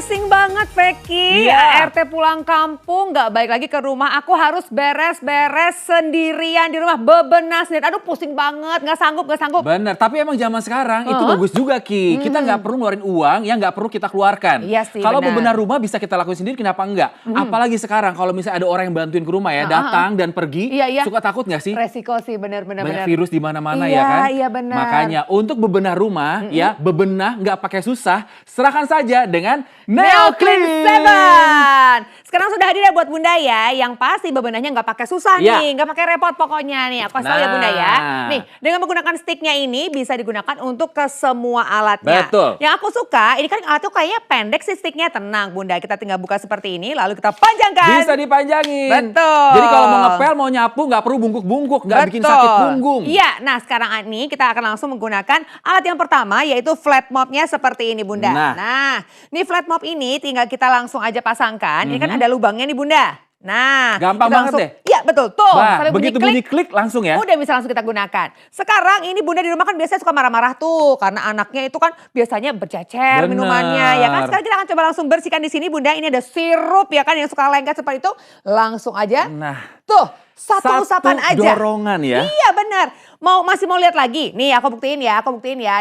pusing banget Veki. Iya. RT pulang kampung gak balik lagi ke rumah. Aku harus beres-beres sendirian di rumah. Bebenah sendiri. Aduh pusing banget. Gak sanggup. Bener, tapi emang zaman sekarang itu bagus juga Ki. Kita nggak perlu ngeluarin uang yang nggak perlu kita keluarkan. Iya sih, kalau benar. bebenah rumah bisa kita lakuin sendiri, kenapa enggak? Apalagi sekarang kalau misalnya ada orang yang bantuin ke rumah ya, datang dan pergi, Iya. suka takut nggak sih? Resiko sih bener. Banyak virus di mana-mana Iya, ya kan? iya benar. Makanya untuk bebenah rumah ya, bebenah nggak pakai susah, serahkan saja dengan Neoclean Neoclean. 7. Sekarang sudah hadir ya buat Bunda ya, yang pasti bebenahnya nggak pakai susah Ya. nih, nggak pakai repot pokoknya nih. Aku kasih tahu ya Bunda ya. Nah. Nih, dengan menggunakan sticknya ini bisa digunakan untuk ke semua alatnya. Betul. Yang aku suka, ini kan alat tuh kayaknya pendek sih sticknya. Tenang Bunda, kita tinggal buka seperti ini, lalu kita panjangkan. Bisa dipanjangin. Betul. Jadi kalau mau ngepel, mau nyapu, nggak perlu bungkuk-bungkuk, nggak bikin sakit punggung. Iya, nah sekarang ini kita akan langsung menggunakan alat yang pertama yaitu flat mopnya seperti ini Bunda. Nah, ini flat mop ini tinggal kita langsung aja pasangkan. Ini kan ada lubangnya nih Bunda. Nah, Gampang kita banget langsung, deh. Iya betul, tuh. Bah, Sampai begitu bunyi klik langsung ya. Udah bisa langsung kita gunakan. Sekarang ini Bunda di rumah kan biasanya suka marah-marah tuh. Karena anaknya itu kan biasanya bercecer Bener. minumannya. Ya kan, sekarang kita akan coba langsung bersihkan di sini Bunda. Ini ada sirup ya kan yang suka lengket seperti itu. Langsung aja. Nah. Tuh, satu usapan aja. Dorongan ya. Iya benar. Masih mau lihat lagi? Nih aku buktiin ya.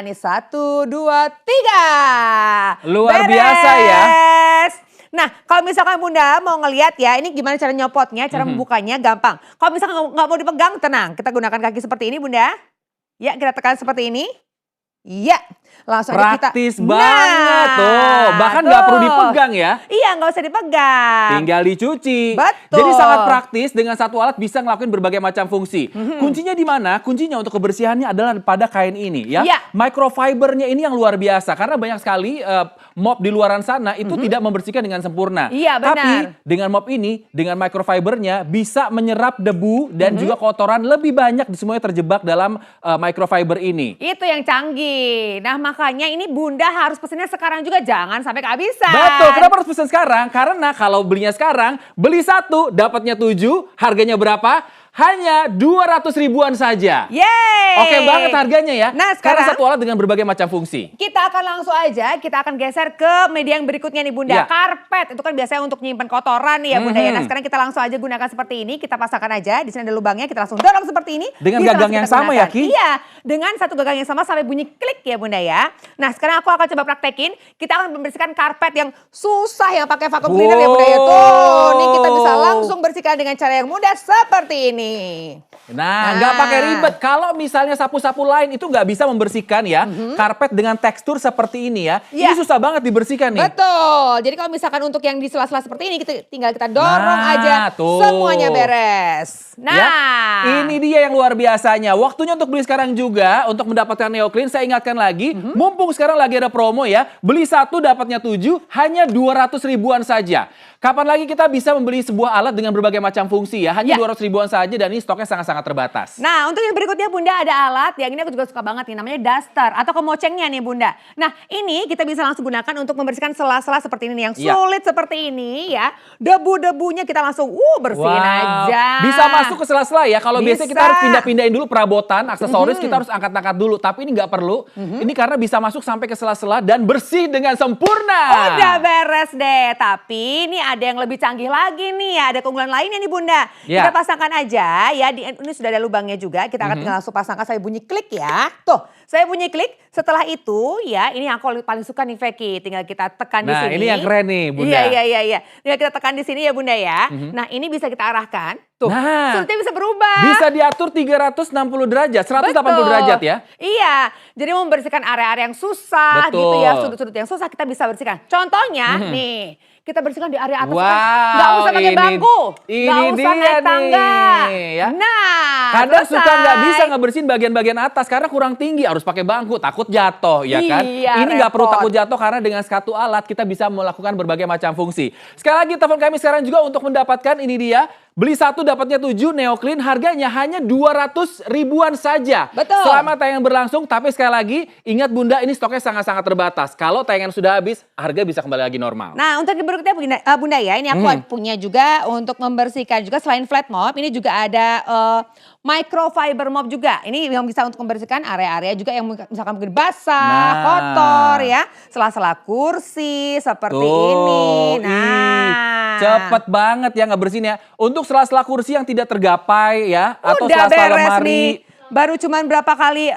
Nih 1, 2, 3. Luar biasa ya. Nah, kalau misalkan Bunda mau ngelihat ya, ini gimana cara nyopotnya, cara membukanya gampang. Kalau misalkan nggak mau dipegang, tenang. Kita gunakan kaki seperti ini Bunda. Ya, kita tekan seperti ini. Iya, langsung aja kita. Praktis banget tuh. Bahkan nggak perlu dipegang ya. Iya, nggak usah dipegang. Tinggal dicuci. Betul. Jadi sangat praktis, dengan satu alat bisa ngelakuin berbagai macam fungsi. Kuncinya di mana? Kuncinya untuk kebersihannya adalah pada kain ini ya. Iya. Microfibernya ini yang luar biasa karena banyak sekali mop di luaran sana itu tidak membersihkan dengan sempurna. Iya, benar. Tapi dengan mop ini, dengan microfibernya bisa menyerap debu dan juga kotoran lebih banyak semuanya terjebak dalam microfiber ini. Itu yang canggih. Nah makanya ini Bunda harus pesennya sekarang juga, jangan sampai kehabisan. Betul, kenapa harus pesen sekarang? Karena kalau belinya sekarang, beli 1 dapatnya 7, harganya berapa? Hanya 200 ribuan saja. Yeay. Oke banget harganya ya. Nah Karena sekarang satu alat dengan berbagai macam fungsi. kita akan langsung aja, kita akan geser ke media yang berikutnya nih Bunda. Ya. Karpet, itu kan biasanya untuk nyimpen kotoran nih ya Bunda ya. Nah sekarang kita langsung aja gunakan seperti ini, kita pasangkan aja. Di sini ada lubangnya, kita langsung dorong seperti ini. Dengan Bisa gagang langsung yang kita sama ya, gunakan. Ki? Iya, dengan satu gagang yang sama sampai bunyi klik ya Bunda ya. Nah sekarang aku akan coba praktekin, kita akan membersihkan karpet yang susah yang pakai vacuum cleaner ya Bunda ya. Tuh, nih kita bisa langsung bersihkan dengan cara yang mudah seperti ini. Nah, nggak pakai ribet. Kalau misalnya sapu-sapu lain itu nggak bisa membersihkan ya. Karpet dengan tekstur seperti ini ya. Iya. Ini susah banget dibersihkan nih. Betul. Jadi kalau misalkan untuk yang di sela-sela seperti ini, tinggal kita dorong Nah, aja, tuh. semuanya beres. Nah, Ya, ini dia yang luar biasanya. Waktunya untuk beli sekarang juga. Untuk mendapatkan Neoclean, saya ingatkan lagi. Mumpung sekarang lagi ada promo ya. Beli 1 dapatnya 7, hanya 200 ribuan saja. Kapan lagi kita bisa membeli sebuah alat dengan berbagai macam fungsi ya. Hanya 200 ribuan saja dan ini stoknya sangat-sangat terbatas. Nah, untuk yang berikutnya Bunda ada alat, yang ini aku juga suka banget nih, namanya duster atau kemocengnya nih Bunda. Nah, ini kita bisa langsung gunakan untuk membersihkan sela-sela seperti ini, yang sulit seperti ini ya. Debu-debunya kita langsung bersihin aja. Bisa masuk ke sela-sela ya. Kalau biasanya kita Bisa. harus pindah-pindahin dulu perabotan, aksesoris, kita harus angkat-angkat dulu. Tapi ini nggak perlu. Ini karena bisa masuk sampai ke sela-sela dan bersih dengan sempurna. Udah beres deh, tapi ini ada yang lebih canggih lagi nih, ada keunggulan lainnya nih Bunda. Ya. Kita pasangkan aja ya, ini sudah ada lubangnya juga, kita akan langsung pasangkan sampai bunyi klik ya. Tuh, saya bunyi klik, setelah itu ya ini yang aku paling suka nih Veki, tinggal kita tekan di Nah, sini. ini yang keren nih Bunda. Iya. Tinggal kita tekan di sini ya Bunda ya. Nah ini bisa kita arahkan, tuh Nah, sudutnya bisa berubah. bisa diatur 360 derajat, 180 Betul. derajat ya. Iya, jadi membersihkan area-area yang susah Betul. gitu ya, sudut-sudut yang susah kita bisa bersihkan. Contohnya nih, kita bersihkan di area atas. Wow, Nggak usah pakai ini- bangku, ini nggak usah dia naik tangga. nih, ya. Nah, Kadang selesai. suka nggak bisa ngebersihin bagian-bagian atas karena kurang tinggi, harus pakai bangku, takut jatuh ya kan. Iya, Ini nggak perlu repot. takut jatuh karena dengan satu alat kita bisa melakukan berbagai macam fungsi. Sekali lagi telepon kami sekarang juga untuk mendapatkan ini dia beli 1 dapatnya 7 Neoclean harganya hanya 200 ribuan saja. Betul. Selama tayangan berlangsung, tapi sekali lagi ingat Bunda, ini stoknya sangat-sangat terbatas. Kalau tayangan sudah habis, harga bisa kembali lagi normal. Nah, untuk yang berikutnya Bunda ya, ini aku punya juga untuk membersihkan juga selain flat mop, ini juga ada microfiber mop juga. Ini yang bisa untuk membersihkan area-area juga yang misalkan mungkin basah, kotor ya, sela-sela kursi seperti ini. Nah, cepet banget ya ngebersihin ya. Untuk sela-sela kursi yang tidak tergapai ya, atau udah sela-sela beres lemari. nih. Baru cuman berapa kali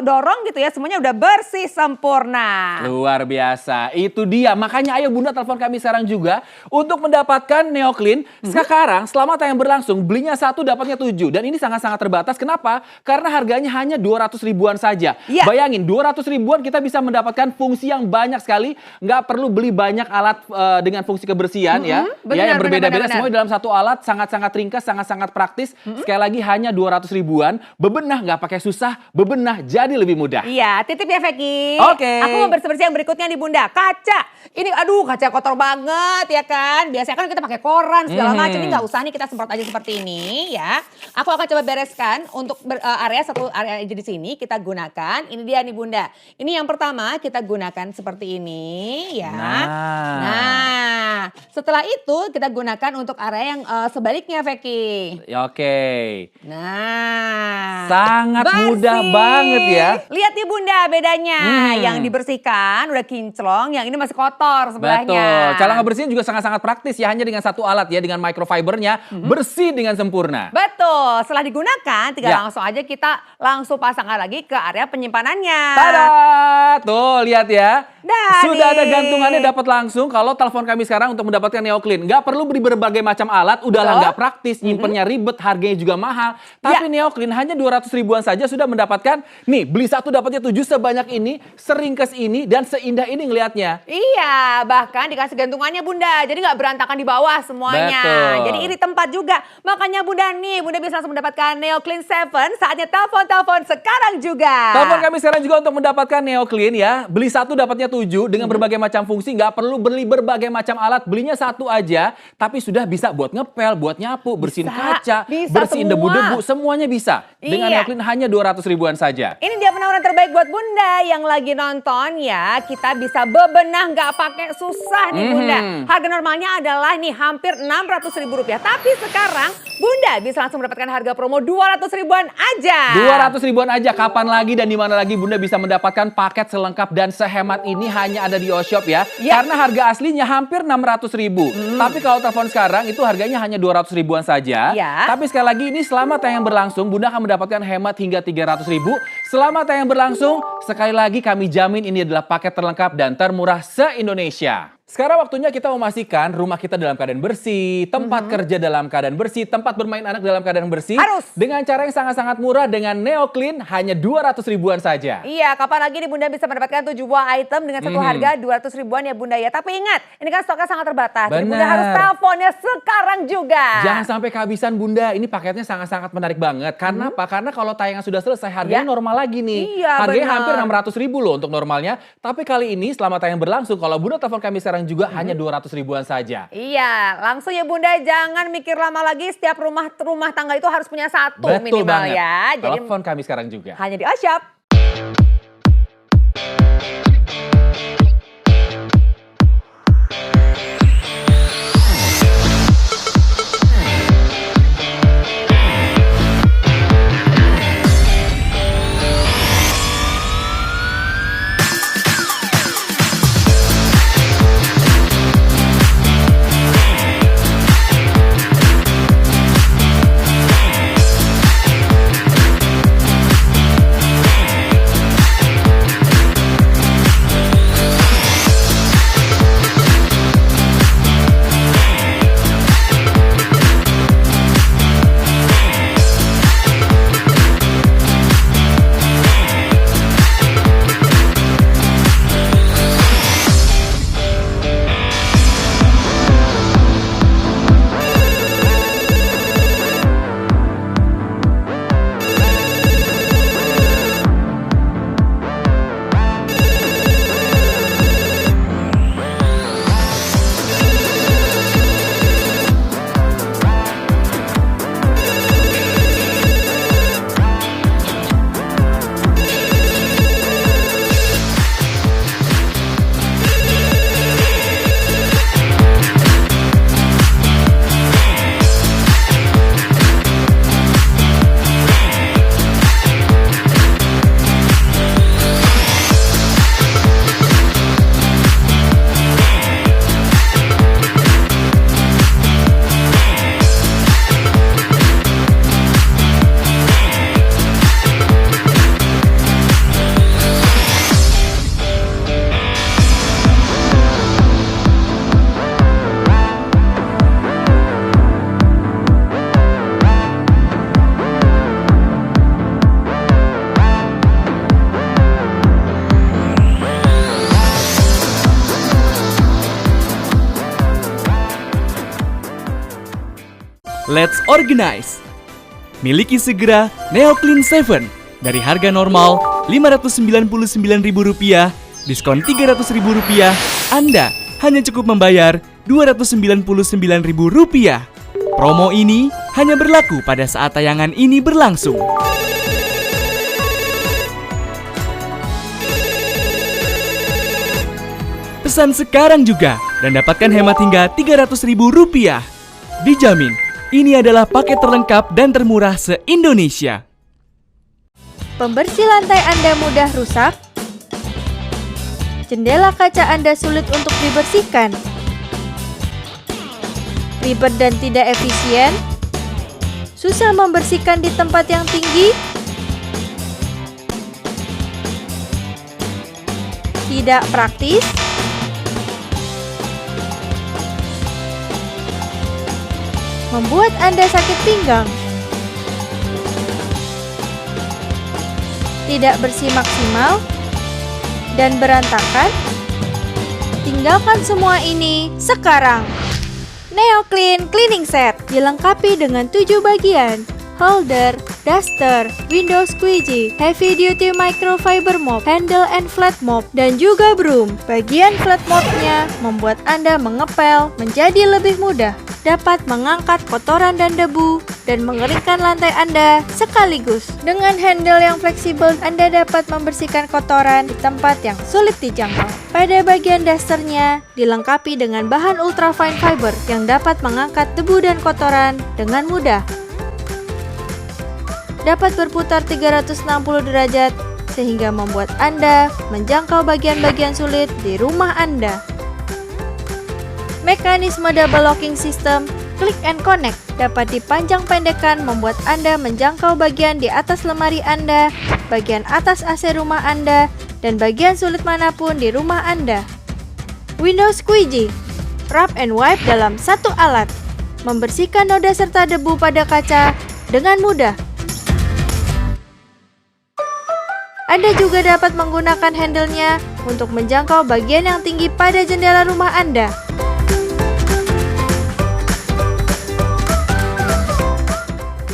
dorong gitu ya, semuanya udah bersih sempurna. Luar biasa, itu dia. Makanya ayo Bunda telepon kami sekarang juga untuk mendapatkan Neoclean. Sekarang selama tayang berlangsung belinya 1 dapatnya 7 dan ini sangat-sangat terbatas. Kenapa? Karena harganya hanya 200 ribuan saja. Ya. Bayangin 200 ribuan kita bisa mendapatkan fungsi yang banyak sekali. Nggak perlu beli banyak alat dengan fungsi kebersihan ya. Benar, Yang berbeda-beda benar. semuanya dalam satu alat, sangat-sangat ringkas, sangat-sangat praktis. Sekali lagi hanya 200 ribuan. Bebenah nggak pakai susah, bebenah jadi lebih mudah. Iya, titip ya Veki. Oke. Aku mau bersih-bersih yang berikutnya nih Bunda. Kaca. Ini aduh kaca kotor banget ya kan. Biasanya kan kita pakai koran segala macam. Ini nggak usah nih, kita semprot aja seperti ini ya. Aku akan coba bereskan untuk satu area aja di sini kita gunakan. Ini dia nih Bunda. Ini yang pertama kita gunakan seperti ini ya. Nah, setelah itu kita gunakan untuk area yang sebaliknya Veki. Oke. Nah, Sangat mudah bersih. banget ya. Lihat nih Bunda bedanya. Yang dibersihkan udah kinclong, yang ini masih kotor sebelahnya. Betul. Cara ngebersihin juga sangat-sangat praktis ya. Hanya dengan satu alat ya, dengan microfibernya bersih dengan sempurna. Betul. Setelah digunakan, tinggal Ya. langsung aja kita langsung pasangkan lagi ke area penyimpanannya. Tada! Tuh lihat ya. Dah Sudah ada nih. gantungannya dapat langsung kalau telepon kami sekarang untuk mendapatkan Neoclean. Nggak perlu beli berbagai macam alat, udahlah Betul. nggak praktis, nyimpennya ribet, harganya juga mahal. Tapi Neoclean hanya 200 ribuan saja sudah mendapatkan, nih beli 1 dapatnya 7 sebanyak ini, seringkas ini, dan seindah ini ngelihatnya. Iya, bahkan dikasih gantungannya Bunda. Jadi nggak berantakan di bawah semuanya. Betul. Jadi iri tempat juga. Makanya Bunda nih, Bunda bisa langsung mendapatkan Neoclean 7. Saatnya telepon sekarang juga. Telepon kami sekarang juga untuk mendapatkan Neoclean ya. Beli 1 dapatnya 7 dengan berbagai macam fungsi. Nggak perlu beli berbagai macam alat. Belinya 1 aja. Tapi sudah bisa buat ngepel, buat nyapu, bersihin kaca, bisa bersihin semua. debu-debu. Semuanya bisa. Dengan Iya. Neoclean hanya 200 ribuan saja. Ini dia penawaran terbaik buat Bunda yang lagi nonton ya. Kita bisa bebenah nggak pakai susah nih Bunda. Harga normalnya adalah nih hampir Rp600.000. Tapi sekarang Bunda bisa langsung mendapatkan harga promo 200 ribuan aja. 200 ribuan aja, kapan lagi dan di mana lagi Bunda bisa mendapatkan paket selengkap dan sehemat ini hanya ada di Oshop ya. Ya. Karena harga aslinya hampir 600 ribu. Tapi kalau telepon sekarang itu harganya hanya 200 ribuan saja. Ya. Tapi sekali lagi ini selama tayang berlangsung Bunda akan mendapatkan hemat hingga 300 ribu. Selama tayang berlangsung sekali lagi kami jamin ini adalah paket terlengkap dan termurah se-Indonesia. Sekarang waktunya kita memastikan rumah kita dalam keadaan bersih, tempat kerja dalam keadaan bersih, tempat bermain anak dalam keadaan bersih. Harus. Dengan cara yang sangat-sangat murah dengan Neoclean hanya 200 ribuan saja. Iya, kapan lagi nih Bunda bisa mendapatkan 7 buah item dengan satu harga 200 ribuan ya Bunda ya. Tapi ingat, ini kan stoknya sangat terbatas. Jadi Bunda Benar. harus teleponnya sekarang juga. Jangan sampai kehabisan Bunda, ini paketnya sangat-sangat menarik banget. Karena apa? Karena kalau tayangan sudah selesai harganya normal lagi nih. Iya, harganya benar. hampir 600 ribu loh untuk normalnya. Tapi kali ini selama tayang berlangsung, kalau Bunda telepon kami sekarang juga hanya 200 ribuan saja. Iya, langsung ya Bunda, jangan mikir lama lagi. Setiap rumah tangga itu harus punya satu Betul minimal banget. ya. Jadi Telepon kami sekarang juga. hanya di Oshop. let's organize. Miliki segera Neo Clean 7 dari harga normal Rp599.000, diskon Rp300.000, Anda hanya cukup membayar Rp299.000. Promo ini hanya berlaku pada saat tayangan ini berlangsung. Pesan sekarang juga dan dapatkan hemat hingga Rp300.000. Dijamin, ini adalah paket terlengkap dan termurah se-Indonesia. Pembersih lantai Anda mudah rusak? Jendela kaca Anda sulit untuk dibersihkan? Ribet dan tidak efisien? Susah membersihkan di tempat yang tinggi? Tidak praktis? Membuat Anda sakit pinggang? Tidak bersih maksimal dan berantakan? Tinggalkan semua ini sekarang. Neo Clean Cleaning Set dilengkapi dengan 7 bagian: holder, duster, window squeegee, heavy duty microfiber mop, handle and flat mop, dan juga broom. Bagian flat mopnya membuat Anda mengepel menjadi lebih mudah, dapat mengangkat kotoran dan debu, dan mengeringkan lantai Anda sekaligus. Dengan handle yang fleksibel, Anda dapat membersihkan kotoran di tempat yang sulit dijangkau. Pada bagian dasternya, dilengkapi dengan bahan ultrafine fiber yang dapat mengangkat debu dan kotoran dengan mudah. Dapat berputar 360 derajat, sehingga membuat Anda menjangkau bagian-bagian sulit di rumah Anda. Mekanisme double locking system Click and Connect dapat dipanjang pendekkan, membuat Anda menjangkau bagian di atas lemari Anda, bagian atas AC rumah Anda, dan bagian sulit manapun di rumah Anda. Window Squeegee Wrap and Wipe dalam satu alat, membersihkan noda serta debu pada kaca dengan mudah. Anda juga dapat menggunakan handle-nya untuk menjangkau bagian yang tinggi pada jendela rumah Anda.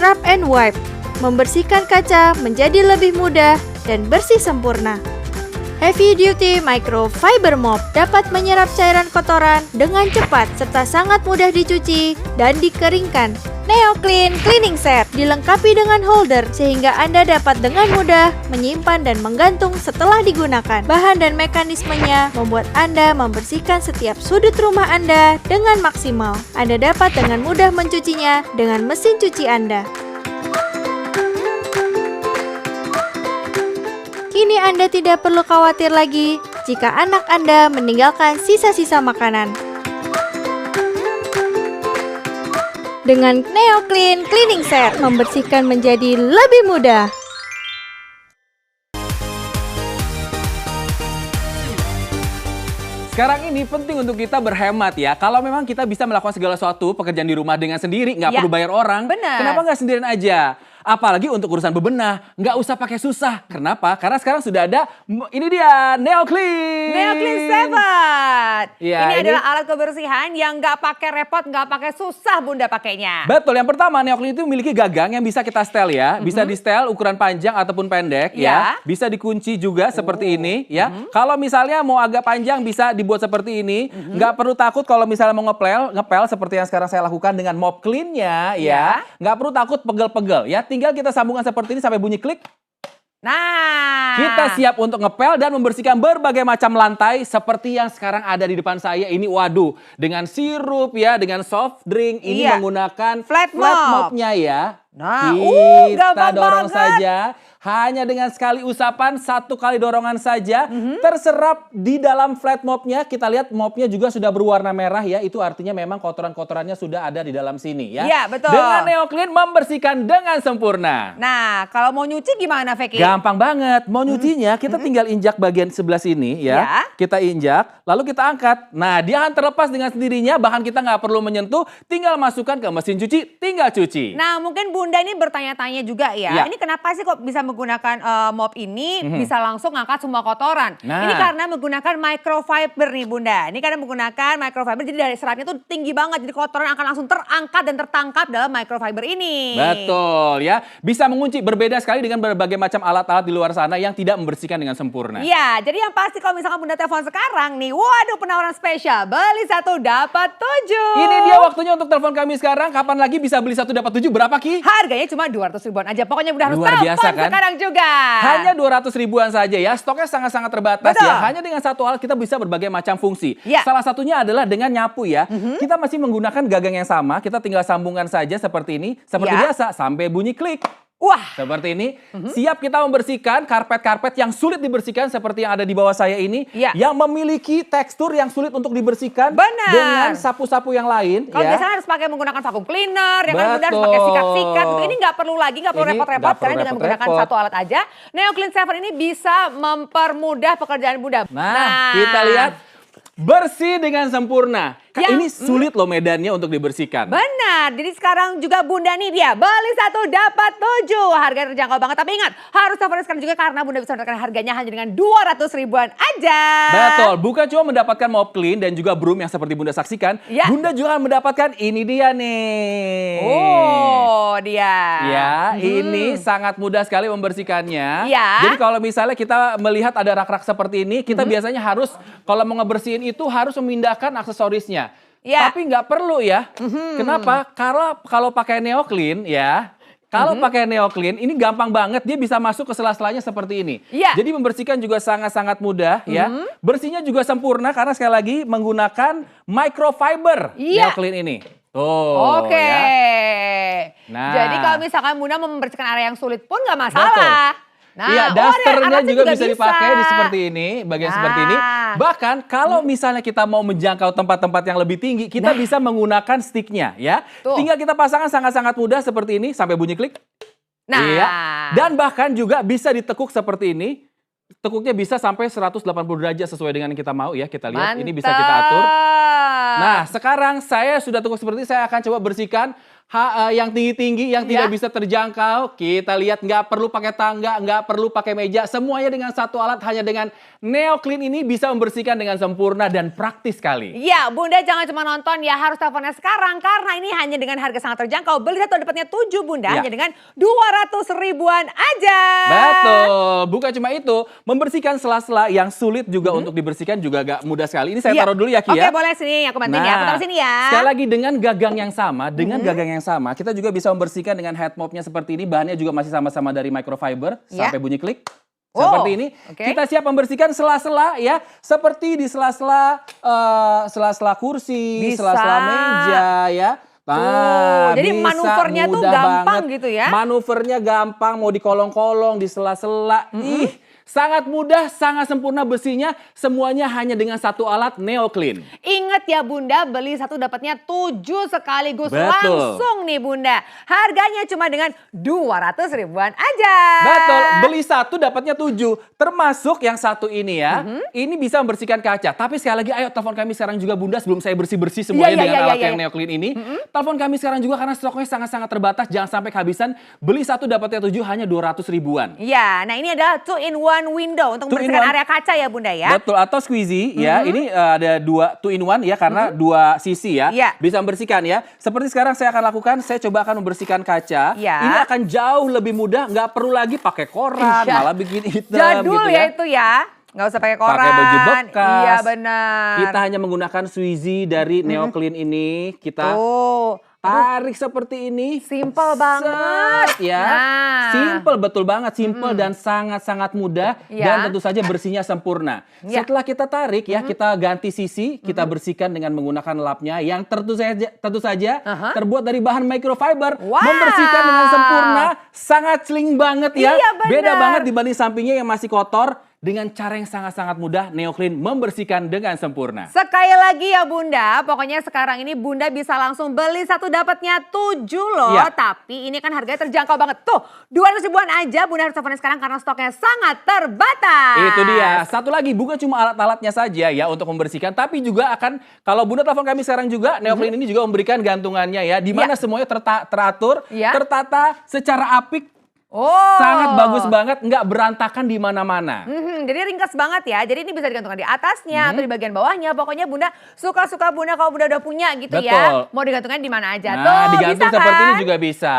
Wrap and Wipe membersihkan kaca menjadi lebih mudah dan bersih sempurna. Heavy Duty Microfiber Mop dapat menyerap cairan kotoran dengan cepat serta sangat mudah dicuci dan dikeringkan. Neo Clean Cleaning Set dilengkapi dengan holder sehingga Anda dapat dengan mudah menyimpan dan menggantung setelah digunakan. Bahan dan mekanismenya membuat Anda membersihkan setiap sudut rumah Anda dengan maksimal. Anda dapat dengan mudah mencucinya dengan mesin cuci Anda. Kini Anda tidak perlu khawatir lagi jika anak Anda meninggalkan sisa-sisa makanan. Dengan Neo Clean Cleaning Set, membersihkan menjadi lebih mudah. Sekarang ini penting untuk kita berhemat ya. Kalau memang kita bisa melakukan segala sesuatu pekerjaan di rumah dengan sendiri, nggak perlu bayar orang. Benar. Kenapa nggak sendirian aja? Apalagi untuk urusan bebenah, nggak usah pakai susah. Kenapa? Karena sekarang sudah ada, ini dia, Neo Clean. Neo Clean 7. Ya, ini adalah alat kebersihan yang nggak pakai repot, nggak pakai susah Bunda pakainya. Betul, yang pertama Neo Clean itu memiliki gagang yang bisa kita setel ya. Bisa di setel ukuran panjang ataupun pendek ya. Bisa dikunci juga seperti ini ya. Kalau misalnya mau agak panjang bisa dibuat seperti ini. Nggak perlu takut kalau misalnya mau ngepel seperti yang sekarang saya lakukan dengan mop clean-nya ya. Nggak perlu takut pegel-pegel ya. Tinggal kita sambungkan seperti ini sampai bunyi klik. Nah, Kita siap untuk ngepel dan membersihkan berbagai macam lantai seperti yang sekarang ada di depan saya. Ini waduh, dengan sirup ya, dengan soft drink. Ini menggunakan flat mop-nya ya. Nah, kita gampang dorong banget. saja. Hanya dengan sekali usapan, satu kali dorongan saja, terserap di dalam flat mopnya. Kita lihat mopnya juga sudah berwarna merah ya. Itu artinya memang kotoran-kotorannya sudah ada di dalam sini ya. Iya, betul. Dengan Neo Clean membersihkan dengan sempurna. Nah, kalau mau nyuci gimana Veki? Gampang banget. Mau nyucinya kita tinggal injak bagian sebelah sini ya. Ya. Kita injak, lalu kita angkat. Nah, dia akan terlepas dengan sendirinya. Bahkan kita nggak perlu menyentuh. Tinggal masukkan ke mesin cuci, tinggal cuci. Nah, mungkin Bunda ini bertanya-tanya juga ya. Ya. Ini kenapa sih kok bisa menggunakan menggunakan mop ini bisa langsung ngangkat semua kotoran. Nah. Ini karena menggunakan microfiber nih Bunda. Ini karena menggunakan microfiber jadi dari seratnya tuh tinggi banget. Jadi kotoran akan langsung terangkat dan tertangkap dalam microfiber ini. Betul ya. Bisa mengunci, berbeda sekali dengan berbagai macam alat-alat di luar sana yang tidak membersihkan dengan sempurna. Iya, jadi yang pasti kalau misalkan Bunda telepon sekarang nih, waduh penawaran spesial. Beli 1 dapat 7. Ini dia waktunya untuk telepon kami sekarang. Kapan lagi bisa beli 1 dapat 7? Berapa Ki? Harganya cuma 200 ribuan aja. Pokoknya Bunda harus Luar biasa, telepon kan? sekarang juga. Hanya 200 ribuan saja ya. Stoknya sangat-sangat terbatas Betul. ya. Hanya dengan satu alat kita bisa berbagai macam fungsi. Ya. Salah satunya adalah dengan nyapu ya. Kita masih menggunakan gagang yang sama. Kita tinggal sambungkan saja seperti ini. Seperti Ya. biasa sampai bunyi klik. Wah, Seperti ini, siap kita membersihkan karpet-karpet yang sulit dibersihkan seperti yang ada di bawah saya ini. Ya. Yang memiliki tekstur yang sulit untuk dibersihkan Benar. dengan sapu-sapu yang lain. kalau ya. biasanya harus pakai menggunakan vacuum cleaner, ya kan Bunda harus pakai Betul. sikat-sikat. Gitu. Ini nggak perlu lagi, nggak perlu Ini repot-repot. nggak perlu Karena dengan menggunakan repot-repot. satu alat aja, Neo Clean 7 ini bisa mempermudah pekerjaan Bunda. Nah, kita lihat bersih dengan sempurna. Ini sulit loh medannya untuk dibersihkan. Benar, jadi sekarang juga Bunda nih dia beli 1 dapat 7. Harga terjangkau banget, tapi ingat harus telepon sekarang juga karena Bunda bisa mendapatkan harganya hanya dengan 200 ribuan aja. Betul, bukan cuma mendapatkan mop clean dan juga broom yang seperti Bunda saksikan. Ya. Bunda juga mendapatkan ini dia nih. Oh, dia. Ya, ini sangat mudah sekali membersihkannya. Ya. Jadi kalau misalnya kita melihat ada rak-rak seperti ini, kita biasanya harus kalau mau ngebersihin itu harus memindahkan aksesorisnya. Ya. Tapi nggak perlu ya. Kenapa? Kalau pakai Neo Clean ya. Kalau pakai Neo Clean ini gampang banget, dia bisa masuk ke sela-selanya seperti ini. Ya. Jadi membersihkan juga sangat-sangat mudah ya. Bersihnya juga sempurna karena sekali lagi menggunakan microfiber Iya. Neo Clean ini. Tuh. Oke. Ya. Nah. Jadi kalau misalkan Bunda mau membersihkan area yang sulit pun nggak masalah. Nah, Iya, oh, dasternya alatnya juga bisa dipakai di seperti ini, bagian Nah. seperti ini. Bahkan kalau misalnya kita mau menjangkau tempat-tempat yang lebih tinggi, kita bisa menggunakan sticknya ya. Tuh. Tinggal kita pasangkan sangat-sangat mudah seperti ini sampai bunyi klik. Nah. Iya. Dan bahkan juga bisa ditekuk seperti ini. Tekuknya bisa sampai 180 derajat sesuai dengan yang kita mau ya. Kita lihat ini bisa kita atur. Nah, sekarang saya sudah tekuk seperti ini, saya akan coba bersihkan yang tinggi-tinggi, yang tidak bisa terjangkau. Kita lihat nggak perlu pakai tangga, nggak perlu pakai meja. Semuanya dengan satu alat, hanya dengan Neo Clean ini bisa membersihkan dengan sempurna dan praktis sekali. Ya, Bunda jangan cuma nonton ya, harus teleponnya sekarang. Karena ini hanya dengan harga sangat terjangkau. Beli 1 dapatnya 7 Bunda, Ya. hanya dengan 200 ribuan aja. Betul, bukan cuma itu, membersihkan sela-sela yang sulit juga untuk dibersihkan juga agak mudah sekali. Ini saya Iya. taruh dulu ya Ki Oke, ya. boleh sini, aku bantuin ya. Aku taruh sini ya. Sekali lagi dengan gagang yang sama, kita juga bisa membersihkan dengan head mopnya seperti ini. Bahannya juga masih sama-sama dari microfiber Ya. sampai bunyi klik. Oh, Seperti ini, oke. kita siap membersihkan sela-sela ya, seperti di sela-sela kursi, Bisa. sela-sela meja ya. Nah, jadi bisa, manuvernya tuh mudah gampang banget. gitu ya. Manuvernya gampang, mau di kolong-kolong, di sela-sela. Sangat mudah, sangat sempurna bersihnya. Semuanya hanya dengan satu alat Neo Clean. Ingat ya Bunda, beli 1 dapatnya 7 sekaligus. Betul. Langsung nih Bunda. Harganya cuma dengan 200 ribuan aja. Betul, beli 1 dapatnya 7. Termasuk yang satu ini ya. Ini bisa membersihkan kaca. Tapi sekali lagi ayo telepon kami sekarang juga Bunda sebelum saya bersih-bersih semuanya dengan alat yang Neo Clean ini. Telepon kami sekarang juga karena stoknya sangat-sangat terbatas. Jangan sampai kehabisan. Beli 1 dapatnya 7 hanya 200 ribuan. Ya, nah ini adalah 2-in-1 window untuk 2-in-1. membersihkan area kaca ya Bunda ya. Betul, atau squeezy ya. Ini ada 2-in-1 ya karena 2 sisi ya. Iya. Bisa membersihkan ya. Seperti sekarang saya akan lakukan, saya coba akan membersihkan kaca. Iya. Ini akan jauh lebih mudah, nggak perlu lagi pakai koran, Iya. malah bikin hitam Jadul gitu ya ya. itu ya. Nggak usah pakai koran. Pakai baju bekas. Iya benar. Kita hanya menggunakan squeezy dari Neo Clean ini. Kita Tuh. tarik seperti ini. Simple banget. Set, ya. Nah. Simple, betul banget. Simple dan sangat-sangat mudah. Ya. Dan tentu saja bersihnya sempurna. Ya. Setelah kita tarik ya, kita ganti sisi. Kita bersihkan dengan menggunakan lapnya. Yang tentu saja terbuat dari bahan microfiber. Wow. Membersihkan dengan sempurna. Sangat sling banget ya. Iya, benar. Beda banget dibanding sampingnya yang masih kotor. Dengan cara yang sangat-sangat mudah, Neo Clean membersihkan dengan sempurna. Sekali lagi ya Bunda, pokoknya sekarang ini Bunda bisa langsung beli 1 dapatnya 7 loh. Iya. Tapi ini kan harganya terjangkau banget. Tuh 200 ribuan aja Bunda harus teleponnya sekarang karena stoknya sangat terbatas. Itu dia. Satu lagi, bukan cuma alat-alatnya saja ya untuk membersihkan, tapi juga akan, kalau Bunda telepon kami sekarang juga, Neo Clean ini juga memberikan gantungannya ya, di mana semuanya teratur, Ya. tertata secara apik. Oh. Sangat bagus banget, nggak berantakan di mana-mana. Jadi ringkas banget ya. Jadi ini bisa digantungkan di atasnya atau di bagian bawahnya. Pokoknya Bunda suka-suka Bunda kalau Bunda udah punya gitu ya. Betul. Mau digantungkan di mana aja. Nah, Tuh, digantung bisa seperti kan? ini juga bisa.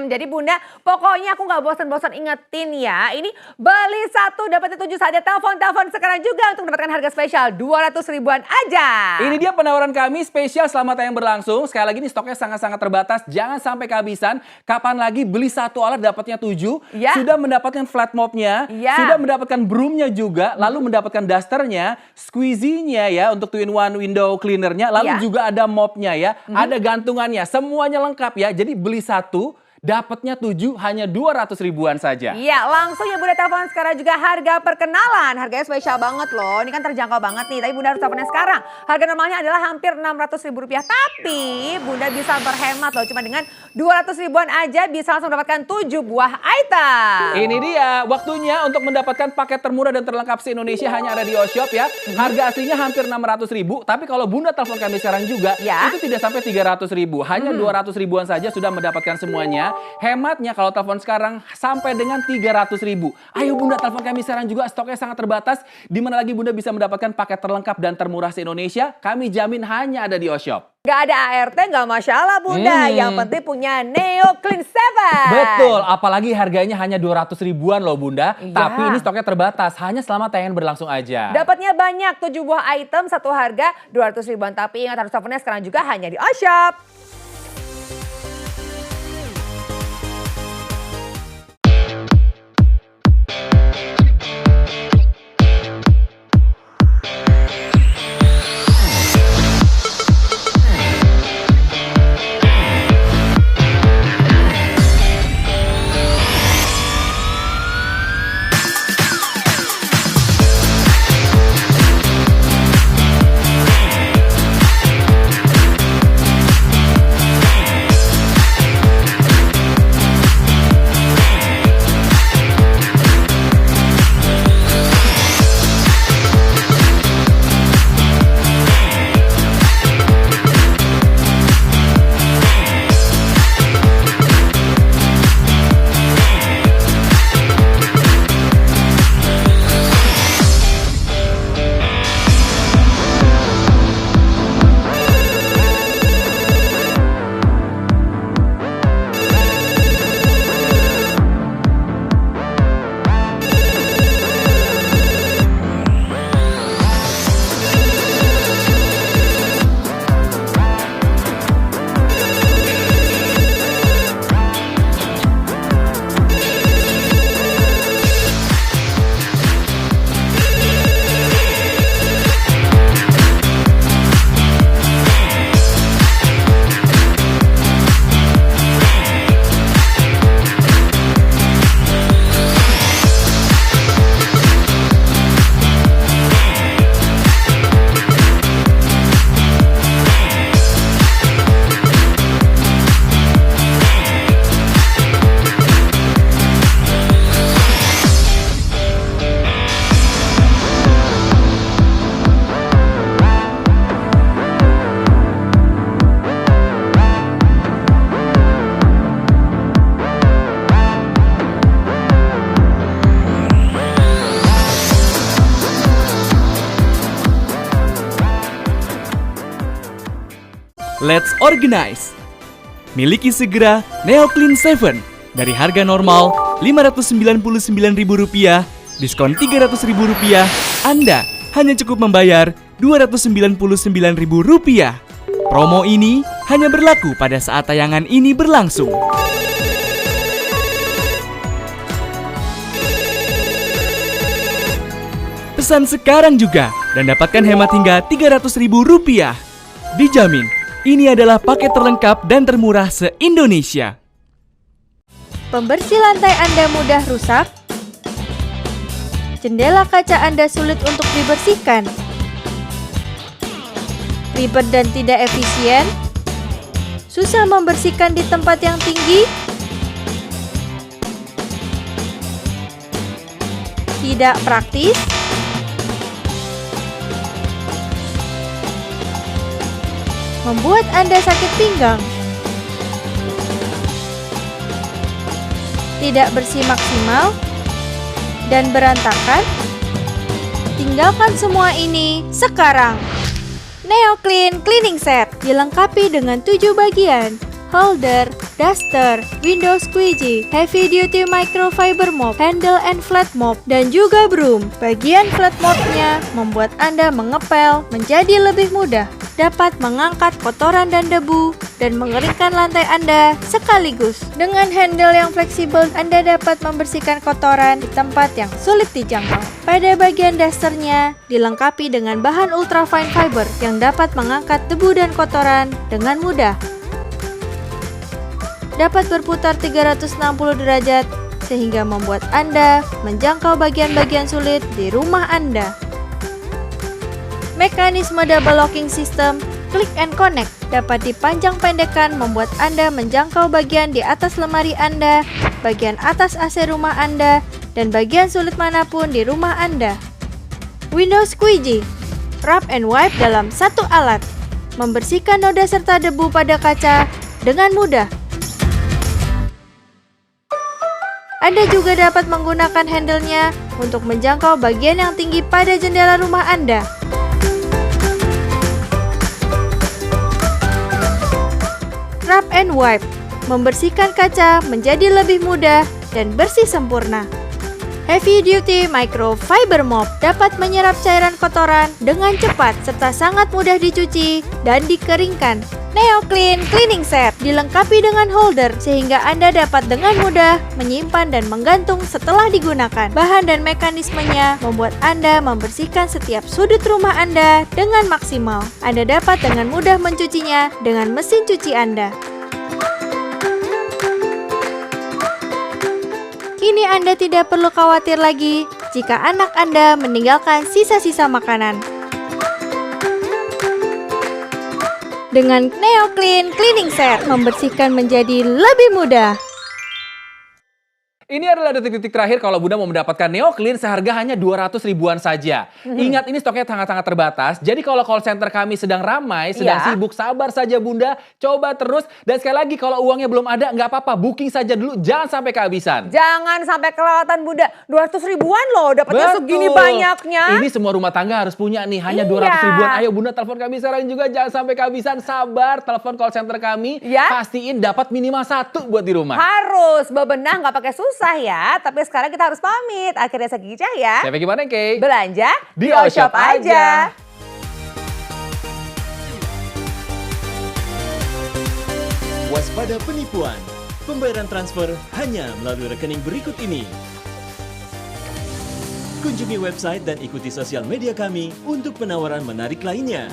Jadi Bunda, pokoknya aku nggak bosan-bosan ingetin ya. Ini beli 1 dapatnya 7 saja. Telepon sekarang juga untuk mendapatkan harga spesial 200 ribuan aja. Ini dia penawaran kami spesial selama tayang berlangsung. Sekali lagi nih stoknya sangat-sangat terbatas. Jangan sampai kehabisan. Kapan lagi beli 1 alat dapatnya 7. Ya. Sudah mendapatkan flat mopnya. Ya. Sudah mendapatkan broomnya juga. Lalu mendapatkan dusternya. Squeezy-nya ya untuk 2-in-1 window cleanernya. Lalu Ya. juga ada mopnya ya. Ada gantungannya. Semuanya lengkap ya. Jadi beli 1. Dapatnya 7 hanya 200 ribuan saja. Iya, langsung ya Bunda telepon sekarang juga harga perkenalan. Harganya spesial banget loh. Ini kan terjangkau banget nih. Tapi Bunda harus teleponnya sekarang. Harga normalnya adalah hampir 600 ribu rupiah. Tapi Bunda bisa berhemat loh. Cuma dengan 200 ribuan aja bisa langsung mendapatkan 7 buah item. Ini dia waktunya untuk mendapatkan paket termurah dan terlengkap se-Indonesia hanya ada di Oshop ya. Harga aslinya hampir 600 ribu. Tapi kalau Bunda telepon kami sekarang juga Ya. itu tidak sampai 300 ribu. Hanya 200 ribuan saja sudah mendapatkan semuanya. Hematnya kalau telepon sekarang sampai dengan 300 ribu. Ayo Bunda telepon kami sekarang juga, stoknya sangat terbatas. Di mana lagi Bunda bisa mendapatkan paket terlengkap dan termurah se-Indonesia? Kami jamin hanya ada di Oshop. Gak ada ART gak masalah Bunda. Yang penting punya Neo Clean 7. Betul, apalagi harganya hanya 200 ribuan loh Bunda. Iya. Tapi ini stoknya terbatas, hanya selama tayangan berlangsung aja. Dapatnya banyak, 7 buah item, satu harga 200 ribuan. Tapi ingat harus teleponnya sekarang juga hanya di Oshop. Let's organize! Miliki segera Neo Clean 7 dari harga normal Rp599.000, diskon Rp300.000, Anda hanya cukup membayar Rp299.000. Promo ini hanya berlaku pada saat tayangan ini berlangsung. Pesan sekarang juga dan dapatkan hemat hingga Rp300.000. Dijamin, ini adalah paket terlengkap dan termurah se-Indonesia. Pembersih lantai Anda mudah rusak? Jendela kaca Anda sulit untuk dibersihkan? Ribet dan tidak efisien? Susah membersihkan di tempat yang tinggi? Tidak praktis? Membuat Anda sakit pinggang? tidak bersih maksimal, dan berantakan? Tinggalkan semua ini sekarang. Neo Clean Cleaning Set dilengkapi dengan 7 bagian: holder, duster, window squeegee, heavy duty microfiber mop, handle and flat mop, dan juga broom. Bagian flat mopnya membuat Anda mengepel menjadi lebih mudah, dapat mengangkat kotoran dan debu, dan mengeringkan lantai Anda sekaligus. Dengan handle yang fleksibel, Anda dapat membersihkan kotoran di tempat yang sulit dijangkau. Pada bagian dusternya, dilengkapi dengan bahan ultrafine fiber yang dapat mengangkat debu dan kotoran dengan mudah. Dapat berputar 360 derajat sehingga membuat Anda menjangkau bagian-bagian sulit di rumah Anda. Mekanisme double locking system click and connect dapat dipanjang pendekkan membuat Anda menjangkau bagian di atas lemari Anda, bagian atas AC rumah Anda, dan bagian sulit manapun di rumah Anda. Window squeegee wrap and wipe dalam satu alat, membersihkan noda serta debu pada kaca dengan mudah. Anda juga dapat menggunakan handle-nya untuk menjangkau bagian yang tinggi pada jendela rumah Anda. Wrap and wipe membersihkan kaca menjadi lebih mudah dan bersih sempurna. Heavy duty microfiber mop dapat menyerap cairan kotoran dengan cepat serta sangat mudah dicuci dan dikeringkan. Neo Clean Cleaning Set dilengkapi dengan holder sehingga Anda dapat dengan mudah menyimpan dan menggantung setelah digunakan. Bahan dan mekanismenya membuat Anda membersihkan setiap sudut rumah Anda dengan maksimal. Anda dapat dengan mudah mencucinya dengan mesin cuci Anda. Kini Anda tidak perlu khawatir lagi jika anak Anda meninggalkan sisa-sisa makanan. Dengan Neo Clean Cleaning Set, membersihkan menjadi lebih mudah. Ini adalah detik-detik terakhir kalau Bunda mau mendapatkan Neo Clean seharga hanya 200 ribuan saja. Ingat ini stoknya sangat-sangat terbatas. Jadi kalau call center kami sedang ramai, sedang sibuk, sabar saja Bunda. Coba terus. Dan sekali lagi kalau uangnya belum ada, nggak apa-apa. Booking saja dulu, jangan sampai kehabisan. Jangan sampai kelewatan Bunda. 200 ribuan loh dapatnya segini banyaknya. Ini semua rumah tangga harus punya nih. Hanya 200 ribuan. Ayo Bunda telepon kami sekarang juga. Jangan sampai kehabisan. Sabar, telepon call center kami. Pastiin dapat minimal 1 buat di rumah. Harus bebenah nggak pakai susah ya, tapi sekarang kita harus pamit. Akhirnya saya Gigi Cahya. Saya Peggy Manengke. Belanja di O-Shop aja. Waspada penipuan. Pembayaran transfer hanya melalui rekening berikut ini. Kunjungi website dan ikuti sosial media kami untuk penawaran menarik lainnya.